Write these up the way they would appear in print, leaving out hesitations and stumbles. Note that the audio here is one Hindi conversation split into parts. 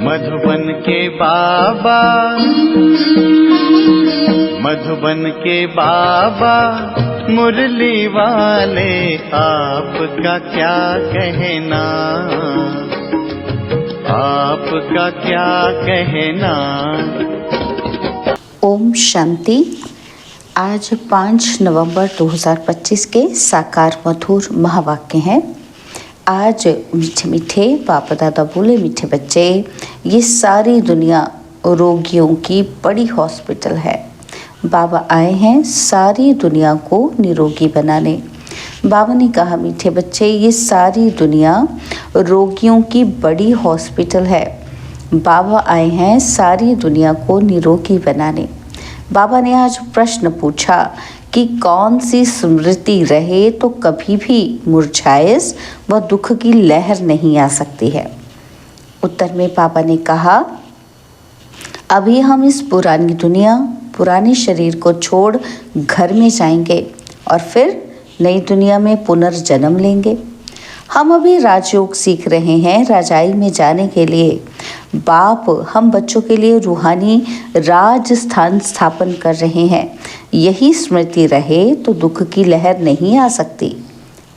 मधुबन के बाबा, मधुबन के बाबा मुरली वाले, आपका क्या कहना, आपका क्या कहना। ओम शांति। आज 5 नवंबर 2025 के साकार मधुर महावाक्य हैं। आज मीठे मीठे बाप दादा बोले, मीठे बच्चे, ये सारी दुनिया रोगियों की बड़ी हॉस्पिटल है। बाबा आए हैं सारी दुनिया को निरोगी बनाने। बाबा ने कहा, मीठे बच्चे, ये सारी दुनिया रोगियों की बड़ी हॉस्पिटल है। बाबा आए हैं सारी दुनिया को निरोगी बनाने। बाबा ने आज प्रश्न पूछा कि कौन सी स्मृति रहे तो कभी भी मुरझाए व दुख की लहर नहीं आ सकती है। उत्तर में बाबा ने कहा, अभी हम इस पुरानी दुनिया, पुराने शरीर को छोड़ घर में जाएंगे और फिर नई दुनिया में पुनर्जन्म लेंगे। हम अभी राजयोग सीख रहे हैं राजाई में जाने के लिए। बाप हम बच्चों के लिए रूहानी राज स्थान स्थापन कर रहे हैं। यही स्मृति रहे तो दुख की लहर नहीं आ सकती।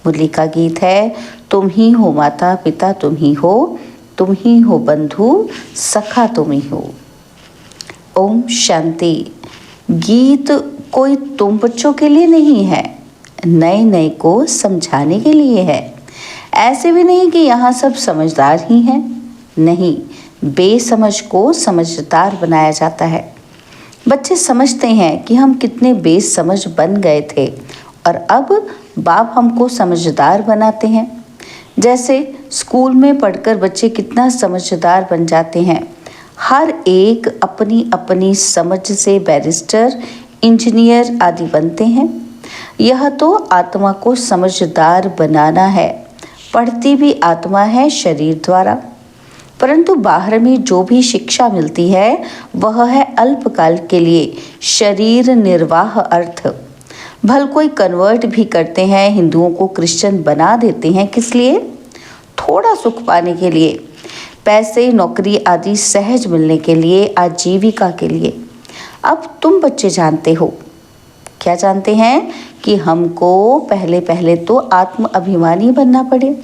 मुरली का गीत है, तुम ही हो माता पिता, तुम ही हो बंधु सखा, तुम ही हो। ओम शांति। गीत कोई तुम बच्चों के लिए नहीं है, नए नए को समझाने के लिए है। ऐसे भी नहीं कि यहाँ सब समझदार ही हैं, नहीं, बेसमझ को समझदार बनाया जाता है। बच्चे समझते हैं कि हम कितने बेसमझ बन गए थे और अब बाप हमको समझदार बनाते हैं। जैसे स्कूल में पढ़कर बच्चे कितना समझदार बन जाते हैं। हर एक अपनी अपनी समझ से बैरिस्टर, इंजीनियर आदि बनते हैं। यह तो आत्मा को समझदार बनाना है। पढ़ती भी आत्मा है शरीर द्वारा, परंतु बाहर में जो भी शिक्षा मिलती है वह है अल्पकाल के लिए, शरीर निर्वाह अर्थ। भल कोई कन्वर्ट भी करते हैं, हिंदुओं को क्रिश्चियन बना देते हैं, किस लिए? थोड़ा सुख पाने के लिए, पैसे, नौकरी आदि सहज मिलने के लिए, आजीविका के लिए। अब तुम बच्चे जानते हो, क्या जानते हैं कि हमको पहले पहले तो आत्म अभिमानी बनना पड़े।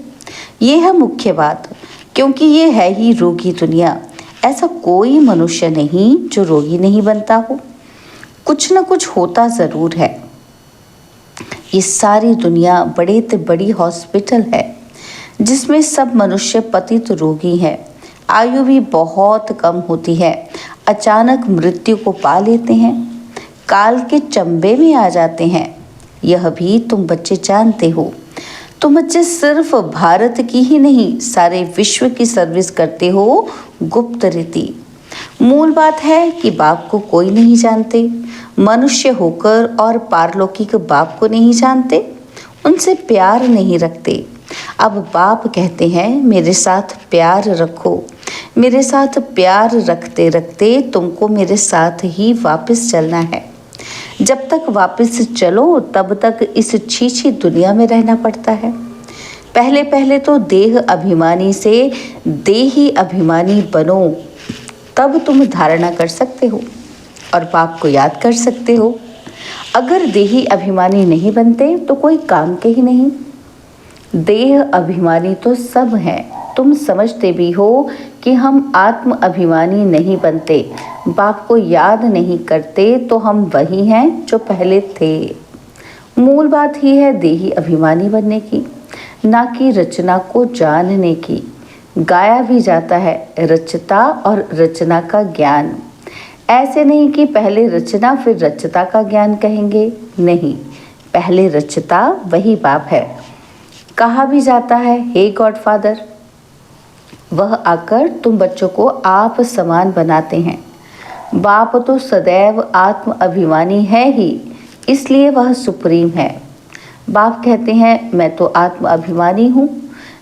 ये है मुख्य बात, क्योंकि ये है ही रोगी दुनिया। ऐसा कोई मनुष्य नहीं जो रोगी नहीं बनता हो, कुछ न कुछ होता ज़रूर है। ये सारी दुनिया बड़े से बड़ी हॉस्पिटल है, जिसमें सब मनुष्य पतित रोगी हैं। आयु भी बहुत कम होती है, अचानक मृत्यु को पा लेते हैं, काल के चंबे में आ जाते हैं। यह भी तुम बच्चे जानते हो। तुम बच्चे सिर्फ भारत की ही नहीं, सारे विश्व की सर्विस करते हो गुप्त रीति। मूल बात है कि बाप को कोई नहीं जानते। मनुष्य होकर और पारलौकिक बाप को नहीं जानते, उनसे प्यार नहीं रखते। अब बाप कहते हैं, मेरे साथ प्यार रखो। मेरे साथ प्यार रखते रखते तुमको मेरे साथ ही वापस चलना है। जब तक वापस चलो तब तक इस छीछी दुनिया में रहना पड़ता है। पहले पहले तो देह अभिमानी से देही अभिमानी बनो, तब तुम धारणा कर सकते हो और बाप को याद कर सकते हो। अगर देही अभिमानी नहीं बनते तो कोई काम के ही नहीं। देह अभिमानी तो सब हैं। तुम समझते भी हो कि हम आत्म अभिमानी नहीं बनते, बाप को याद नहीं करते तो हम वही हैं जो पहले थे। मूल बात ही है देही अभिमानी बनने की, ना कि रचना को जानने की। गाया भी जाता है रचता और रचना का ज्ञान। ऐसे नहीं कि पहले रचना फिर रचता का ज्ञान कहेंगे, नहीं, पहले रचता वही बाप है। कहा भी जाता है, हे गॉडफादर, वह आकर तुम बच्चों को आप समान बनाते हैं। बाप तो सदैव आत्म अभिमानी है ही, इसलिए वह सुप्रीम है। बाप कहते हैं, मैं तो आत्म अभिमानी हूँ।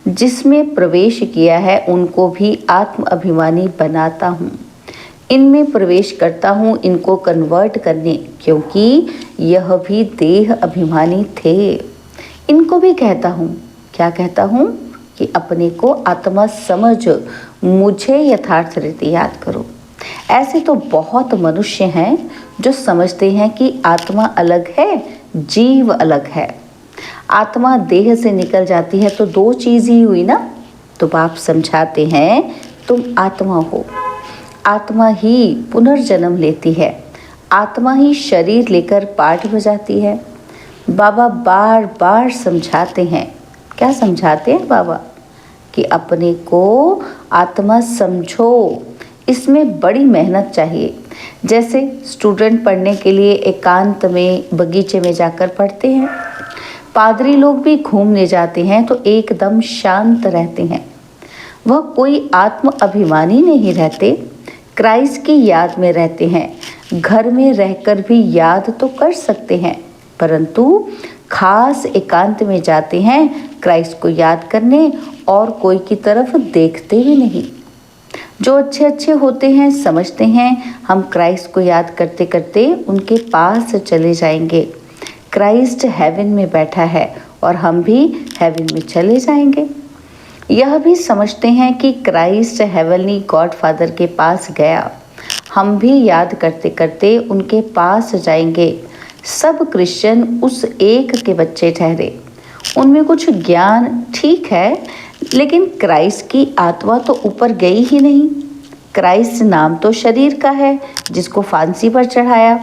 जिसमें प्रवेश किया है उनको भी आत्म अभिमानी बनाता हूँ। इनमें प्रवेश करता हूँ इनको कन्वर्ट करने, क्योंकि यह भी देह अभिमानी थे। इनको भी कहता हूँ, क्या कहता हूँ, कि अपने को आत्मा समझ मुझे यथार्थ रीति याद करो। ऐसे तो बहुत मनुष्य हैं जो समझते हैं कि आत्मा अलग है, जीव अलग है। आत्मा देह से निकल जाती है तो दो चीज ही हुई ना। तो बाप समझाते हैं तुम आत्मा हो, आत्मा ही पुनर्जन्म लेती है, आत्मा ही शरीर लेकर पाठ बजाती है। बाबा बार बार समझाते हैं, क्या समझाते हैं बाबा? कि अपने को आत्मा समझो। इसमें बड़ी मेहनत चाहिए। जैसे स्टूडेंट पढ़ने के लिए एकांत में बगीचे में जाकर पढ़ते हैं, पादरी लोग भी घूमने जाते हैं तो एकदम शांत रहते हैं। वह कोई आत्म अभिमानी नहीं रहते, क्राइस्ट की याद में रहते हैं। घर में रहकर भी याद तो कर सकते हैं, परंतु खास एकांत में जाते हैं क्राइस्ट को याद करने, और कोई की तरफ देखते भी नहीं। जो अच्छे अच्छे होते हैं समझते हैं हम क्राइस्ट को याद करते करते उनके पास चले जाएंगे। क्राइस्ट हेवन में बैठा है और हम भी हेवन में चले जाएंगे। यह भी समझते हैं कि क्राइस्ट हेवनली गॉड फादर के पास गया, हम भी याद करते करते उनके पास जाएंगे। सब क्रिश्चियन उस एक के बच्चे ठहरे। उनमें कुछ ज्ञान ठीक है, लेकिन क्राइस्ट की आत्मा तो ऊपर गई ही नहीं। क्राइस्ट नाम तो शरीर का है जिसको फांसी पर चढ़ाया,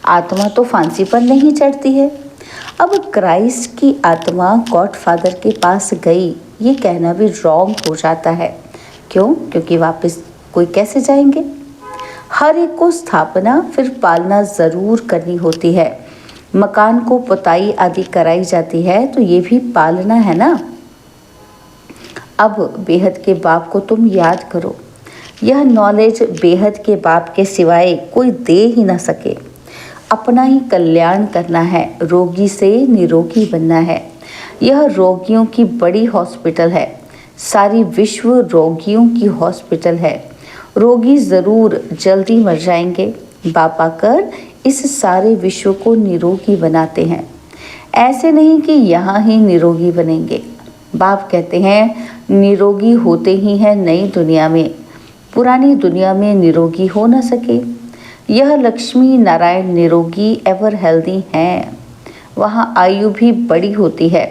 आत्मा तो फांसी पर नहीं चढ़ती है। अब क्राइस्ट की आत्मा गॉड फादर के पास गई, ये कहना भी रॉन्ग हो जाता है। क्यों? क्योंकि वापस कोई कैसे जाएंगे? हर एक को स्थापना फिर पालना ज़रूर करनी होती है। मकान को पुताई आदि कराई जाती है तो ये भी पालना है ना। अब बेहद के बाप को तुम याद करो। यह नॉलेज बेहद के बाप के सिवाय कोई दे ही ना सके। अपना ही कल्याण करना है, रोगी से निरोगी बनना है। यह रोगियों की बड़ी हॉस्पिटल है, सारी विश्व रोगियों की हॉस्पिटल है। रोगी ज़रूर जल्दी मर जाएंगे, बाप आकर इस सारे विश्व को निरोगी बनाते हैं। ऐसे नहीं कि यहाँ ही निरोगी बनेंगे। बाप कहते हैं निरोगी होते ही हैं नई दुनिया में, पुरानी दुनिया में निरोगी हो न सके। यह लक्ष्मी नारायण निरोगी एवर हेल्दी हैं। वहाँ आयु भी बड़ी होती है,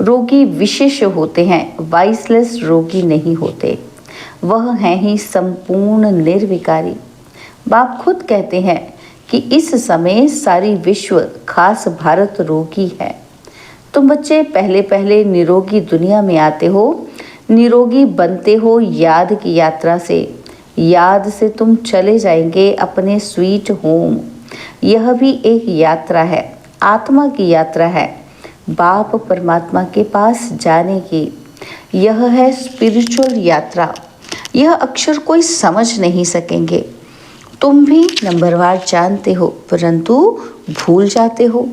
रोगी विशेष होते हैं, वाइसलेस रोगी नहीं होते। वह हैं ही संपूर्ण निर्विकारी। बाप खुद कहते हैं कि इस समय सारी विश्व खास भारत रोगी है। तुम बच्चे पहले पहले निरोगी दुनिया में आते हो, निरोगी बनते हो याद की यात्रा से। याद से तुम चले जाएंगे अपने स्वीट होम। यह भी एक यात्रा है, आत्मा की यात्रा है, बाप परमात्मा के पास जाने की। यह है स्पिरिचुअल यात्रा। यह अक्षर कोई समझ नहीं सकेंगे। तुम भी नंबरवार जानते हो, परंतु भूल जाते हो।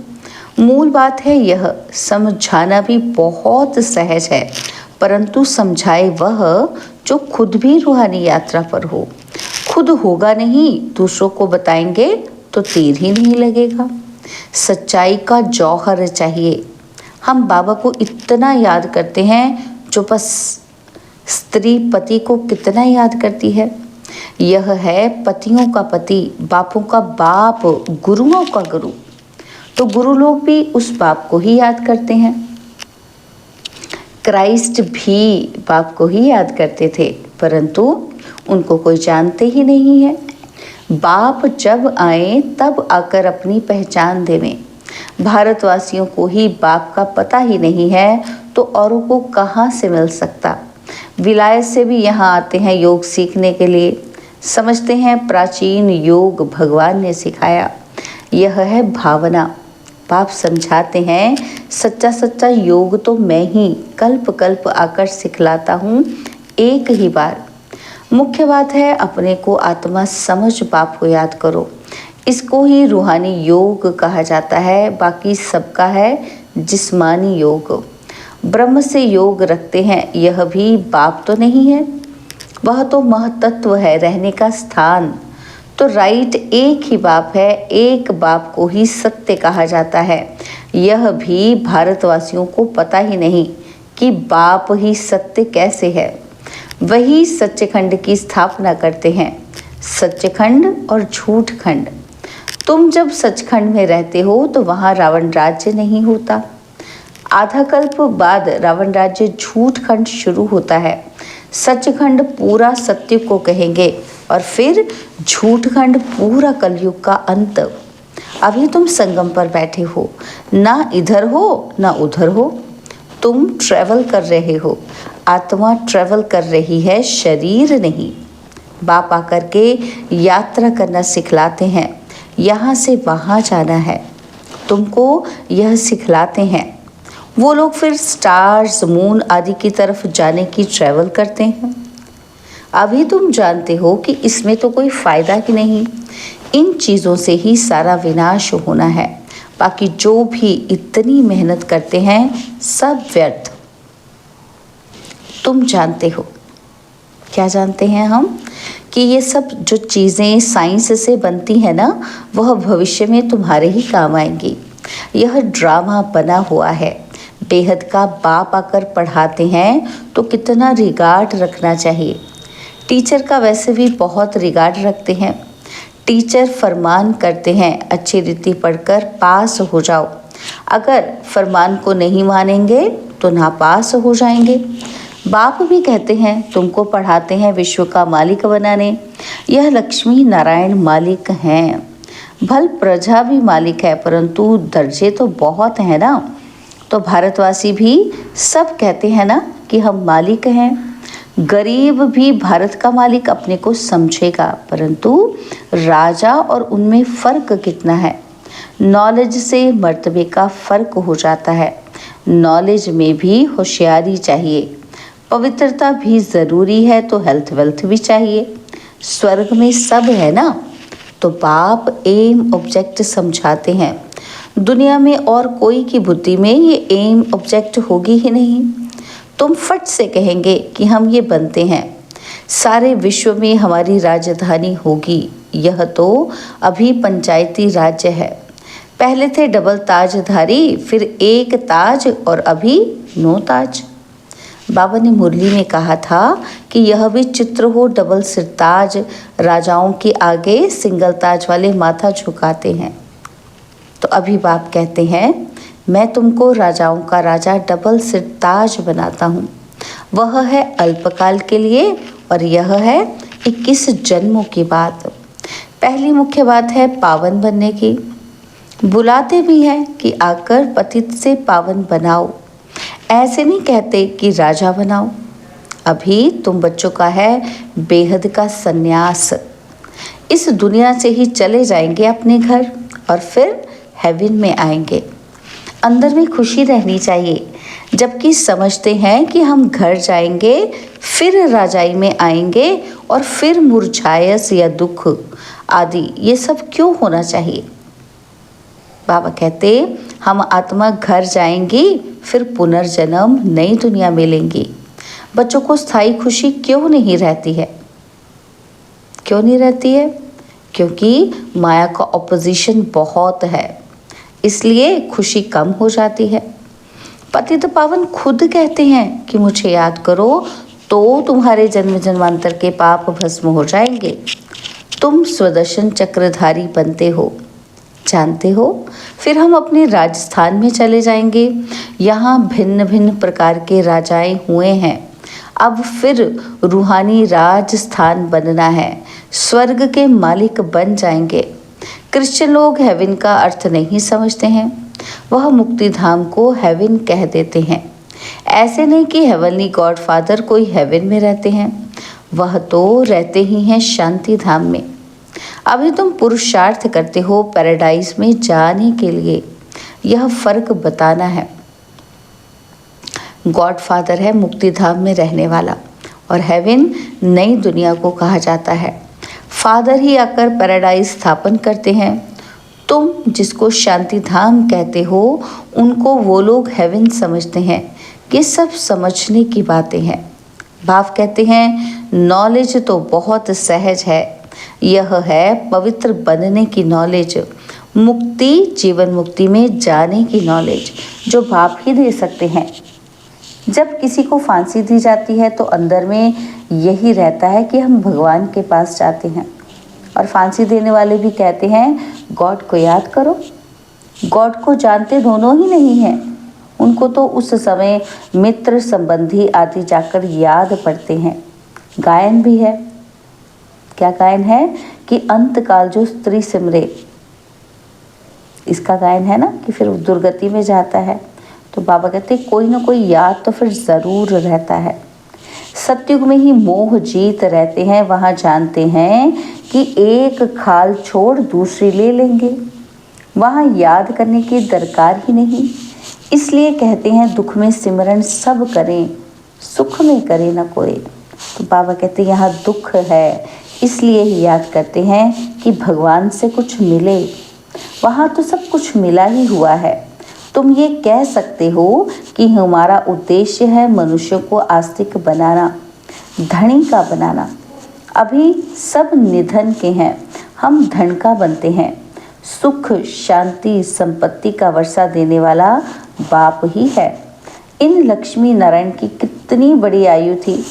मूल बात है यह, समझाना भी बहुत सहज है, परंतु समझाए वह जो खुद भी रूहानी यात्रा पर हो। खुद होगा नहीं, दूसरों को बताएंगे तो तीर ही नहीं लगेगा। सच्चाई का जौहर चाहिए। हम बाबा को इतना याद करते हैं जो बस स्त्री पति को कितना याद करती है। यह है पतियों का पति, बापों का बाप, गुरुओं का गुरु। तो गुरु लोग भी उस बाप को ही याद करते हैं। क्राइस्ट भी बाप को ही याद करते थे, परंतु उनको कोई जानते ही नहीं है। बाप जब आए तब आकर अपनी पहचान देवें। भारतवासियों को ही बाप का पता ही नहीं है तो औरों को कहाँ से मिल सकता। विलायत से भी यहाँ आते हैं योग सीखने के लिए, समझते हैं प्राचीन योग भगवान ने सिखाया। यह है भावना। बाप समझाते हैं सच्चा सच्चा योग तो मैं ही कल्प कल्प आकर सिखलाता हूँ, एक ही बार। मुख्य बात है अपने को आत्मा समझ बाप को याद करो। इसको ही रूहानी योग कहा जाता है, बाकी सबका है जिस्मानी योग। ब्रह्म से योग रखते हैं, यह भी बाप तो नहीं है, वह तो महतत्व है, रहने का स्थान। तो राइट एक ही बाप है, एक बाप को ही सत्य कहा जाता है। यह भी भारतवासियों को पता ही नहीं कि बाप ही सत्य कैसे है। वही सच्चेखंड की स्थापना करते हैं, सच्चेखंड और झूठखंड। तुम जब सचखंड में रहते हो तो वहां रावण राज्य नहीं होता। आधा कल्प बाद रावण राज्य झूठखंड शुरू होता है। सचखंड पूरा सत्य को कहेंगे और फिर झूठखंड पूरा कलयुग का अंत। अभी तुम संगम पर बैठे हो, ना इधर हो ना उधर हो, तुम ट्रेवल कर रहे हो। आत्मा ट्रेवल कर रही है, शरीर नहीं। बाप आकर के यात्रा करना सिखलाते हैं, यहाँ से वहाँ जाना है, तुमको यह सिखलाते हैं। वो लोग फिर स्टार्स, मून आदि की तरफ जाने की ट्रेवल करते हैं। अभी तुम जानते हो कि इसमें तो कोई फायदा ही नहीं, इन चीज़ों से ही सारा विनाश होना है। बाकी जो भी इतनी मेहनत करते हैं सब व्यर्थ। तुम जानते हो, क्या जानते हैं हम, कि ये सब जो चीज़ें साइंस से बनती हैं ना, वह भविष्य में तुम्हारे ही काम आएंगी। यह ड्रामा बना हुआ है। बेहद का बाप आकर पढ़ाते हैं तो कितना रिगार्ड रखना चाहिए। टीचर का वैसे भी बहुत रिगार्ड रखते हैं। टीचर फरमान करते हैं, अच्छी रीति पढ़कर पास हो जाओ। अगर फरमान को नहीं मानेंगे तो नापास हो जाएंगे। बाप भी कहते हैं, तुमको पढ़ाते हैं विश्व का मालिक बनाने। यह लक्ष्मी नारायण मालिक हैं। भल प्रजा भी मालिक है, परंतु दर्जे तो बहुत हैं ना। तो भारतवासी भी सब कहते हैं ना कि हम मालिक हैं। गरीब भी भारत का मालिक अपने को समझेगा, परंतु राजा और उनमें फ़र्क कितना है। नॉलेज से मर्तबे का फ़र्क हो जाता है। नॉलेज में भी होशियारी चाहिए, पवित्रता भी ज़रूरी है, तो हेल्थ वेल्थ भी चाहिए। स्वर्ग में सब है ना। तो बाप एम ऑब्जेक्ट समझाते हैं। दुनिया में और कोई की बुद्धि में ये एम ऑब्जेक्ट होगी ही नहीं। तुम फट से कहेंगे कि हम ये बनते हैं, सारे विश्व में हमारी राजधानी होगी। यह तो अभी पंचायती राज्य है। पहले थे डबल ताजधारी, फिर एक ताज और अभी 9 ताज। बाबा ने मुरली में कहा था कि यह भी चित्र हो डबल सिरताज। राजाओं के आगे सिंगल ताज वाले माथा झुकाते हैं। तो अभी बाप कहते हैं, मैं तुमको राजाओं का राजा डबल सिरताज बनाता हूँ। वह है अल्पकाल के लिए और यह है 21 जन्मों की बात। पहली मुख्य बात है पावन बनने की। बुलाते भी हैं कि आकर पतित से पावन बनाओ। ऐसे नहीं कहते कि राजा बनाओ। अभी तुम बच्चों का है बेहद का सन्यास। इस दुनिया से ही चले जाएंगे अपने घर और फिर हेवन में आएंगे। अंदर में खुशी रहनी चाहिए, जबकि समझते हैं कि हम घर जाएंगे, फिर राजाई में आएंगे और फिर मुरझायस या दुख आदि ये सब क्यों होना चाहिए। बाबा कहते, हम आत्मा घर जाएंगी, फिर पुनर्जन्म नई दुनिया मिलेंगी। बच्चों को स्थायी खुशी क्यों नहीं रहती है? क्यों नहीं रहती है? क्योंकि माया का ऑपोजिशन बहुत है, इसलिए खुशी कम हो जाती है। पतित पावन खुद कहते हैं कि मुझे याद करो तो तुम्हारे जन्म जन्मांतर के पाप भस्म हो जाएंगे। तुम स्वदर्शन चक्रधारी बनते हो, जानते हो। फिर हम अपने राजस्थान में चले जाएंगे। यहाँ भिन्न भिन्न प्रकार के राजाएं हुए हैं। अब फिर रूहानी राजस्थान बनना है, स्वर्ग के मालिक बन जाएंगे। क्रिश्चियन लोग हेवन का अर्थ नहीं समझते हैं, वह मुक्ति धाम को हेवन कह देते हैं। ऐसे नहीं कि हेवनली गॉड फादर कोई हेवन में रहते हैं, वह तो रहते ही हैं शांति धाम में। अभी तुम पुरुषार्थ करते हो पैराडाइज में जाने के लिए, यह फर्क बताना है। गॉड फादर है मुक्ति धाम में रहने वाला और हेवन नई दुनिया को कहा जाता है। फादर ही आकर पैराडाइज स्थापन करते हैं। तुम जिसको शांति धाम कहते हो, उनको वो लोग हेवन समझते हैं। ये सब समझने की बातें हैं। बाप कहते हैं, नॉलेज तो बहुत सहज है, यह है पवित्र बनने की नॉलेज, मुक्ति जीवन मुक्ति में जाने की नॉलेज, जो बाप ही दे सकते हैं। जब किसी को फांसी दी जाती है तो अंदर में यही रहता है कि हम भगवान के पास जाते हैं, और फांसी देने वाले भी कहते हैं गॉड को याद करो। गॉड को जानते दोनों ही नहीं हैं, उनको तो उस समय मित्र संबंधी आदि जाकर याद पड़ते हैं। गायन भी है, क्या गायन है कि अंत काल जो स्त्री सिमरे, इसका गायन है ना कि फिर दुर्गति में जाता है। तो बाबा कहते कोई ना कोई याद तो फिर ज़रूर रहता है। सतयुग में ही मोह जीत रहते हैं, वहाँ जानते हैं कि एक खाल छोड़ दूसरी ले लेंगे, वहाँ याद करने की दरकार ही नहीं। इसलिए कहते हैं दुख में सिमरन सब करें, सुख में करे ना कोई। तो बाबा कहते यहाँ दुख है, इसलिए ही याद करते हैं कि भगवान से कुछ मिले। वहाँ तो सब कुछ मिला ही हुआ है। तुम ये कह सकते हो कि हमारा उद्देश्य है मनुष्य को आस्तिक बनाना, धनी का बनाना। अभी सब निधन के हैं, हम धन का बनते हैं। सुख शांति संपत्ति का वर्षा देने वाला बाप ही है। इन लक्ष्मी नारायण की कितनी बड़ी आयु थी,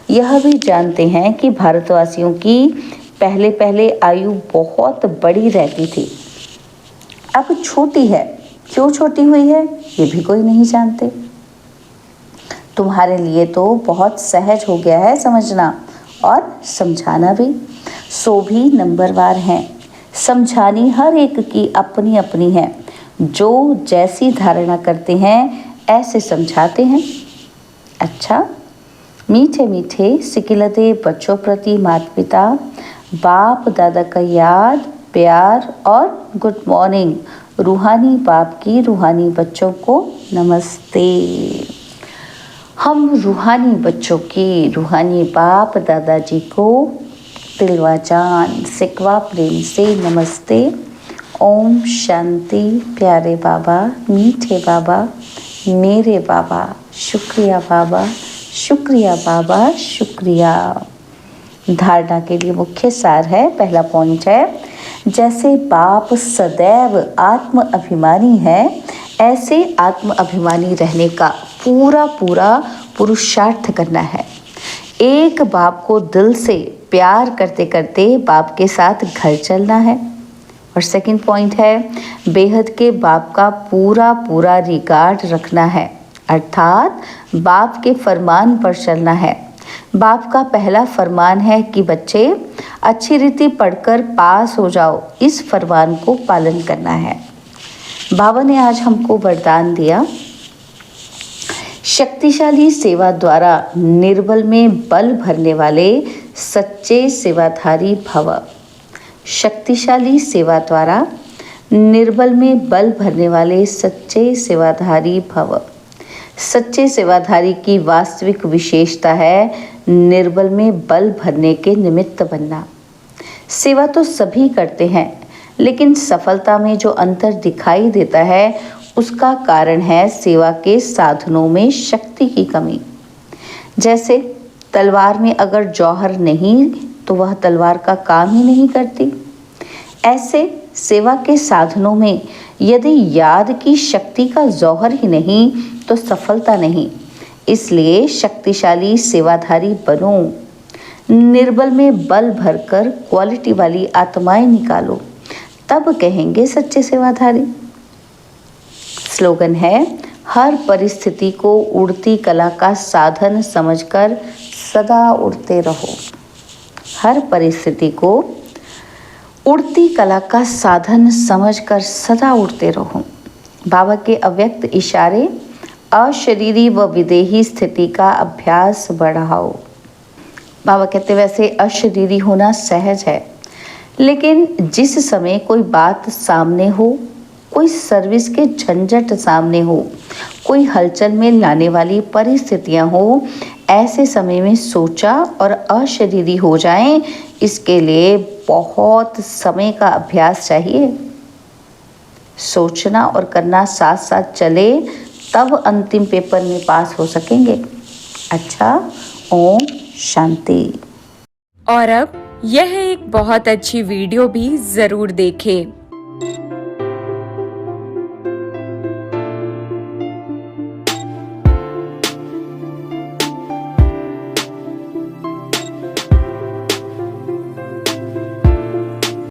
यह भी जानते हैं कि भारतवासियों की पहले पहले आयु बहुत बड़ी रहती थी, अब छोटी है। क्यों छोटी हुई है ये भी कोई नहीं जानते। तुम्हारे लिए तो बहुत सहज हो गया है समझना और समझाना भी। सो भी नंबरवार हैं, समझानी हर एक की अपनी अपनी है। जो जैसी धारणा करते हैं ऐसे समझाते हैं। अच्छा, मीठे मीठे सिकिलते बच्चों प्रति माता पिता, बाप दादा का याद प्यार और गुड मॉर्निंग। रूहानी बाप की रूहानी बच्चों को नमस्ते। हम रूहानी बच्चों की रूहानी बाप दादाजी को दिलवा जान सिकवा प्रेम से नमस्ते। ओम शांति। प्यारे बाबा, मीठे बाबा, मेरे बाबा, शुक्रिया बाबा, शुक्रिया बाबा, शुक्रिया। धारणा के लिए मुख्य सार है, पहला पॉइंट है जैसे बाप सदैव आत्म अभिमानी है, ऐसे आत्म अभिमानी रहने का पूरा पूरा पुरुषार्थ करना है। एक बाप को दिल से प्यार करते करते बाप के साथ घर चलना है। और सेकंड पॉइंट है बेहद के बाप का पूरा पूरा रिगार्ड रखना है, अर्थात बाप के फरमान पर चलना है। बाप का पहला फरमान है कि बच्चे अच्छी रीति पढ़कर पास हो जाओ, इस फरमान को पालन करना है। बाबा ने आज हमको वरदान दिया, शक्तिशाली सेवा द्वारा निर्बल में बल भरने वाले सच्चे सेवाधारी भव। शक्तिशाली सेवा द्वारा निर्बल में बल भरने वाले सच्चे सेवाधारी भव। सच्चे सेवाधारी की वास्तविक विशेषता है निर्बल में बल भरने के निमित्त बनना। सेवा तो सभी करते हैं, लेकिन सफलता में जो अंतर दिखाई देता है उसका कारण है सेवा के साधनों में शक्ति की कमी। जैसे तलवार में अगर जौहर नहीं तो वह तलवार का काम ही नहीं करती। ऐसे सेवा के साधनों में यदि याद की शक्ति का जौहर ही नहीं तो सफलता नहीं। इसलिए शक्तिशाली सेवाधारी बनो, निर्बल में बल भरकर क्वालिटी वाली आत्माएं निकालो, तब कहेंगे सच्चे सेवाधारी। स्लोगन है हर परिस्थिति को उड़ती कला का साधन समझकर सदा उड़ते रहो। हर परिस्थिति को उड़ती कला का साधन समझकर सदा उड़ते रहो। बाबा के अव्यक्त इशारे अशरीरी व विदेही स्थिति का अभ्यास बढ़ाओ। बाबा कहते वैसे अशरीरी होना सहज है, लेकिन जिस समय कोई बात सामने हो, कोई सर्विस के झंझट सामने हो, कोई हलचल में लाने वाली परिस्थितियां हो, ऐसे समय में सोचा और अशरीरी हो जाएं, इसके लिए बहुत समय का अभ्यास चाहिए। सोचना और करना साथ साथ चले, तब अंतिम पेपर में पास हो सकेंगे। अच्छा, ओम शांति। और अब यह एक बहुत अच्छी वीडियो भी जरूर देखें।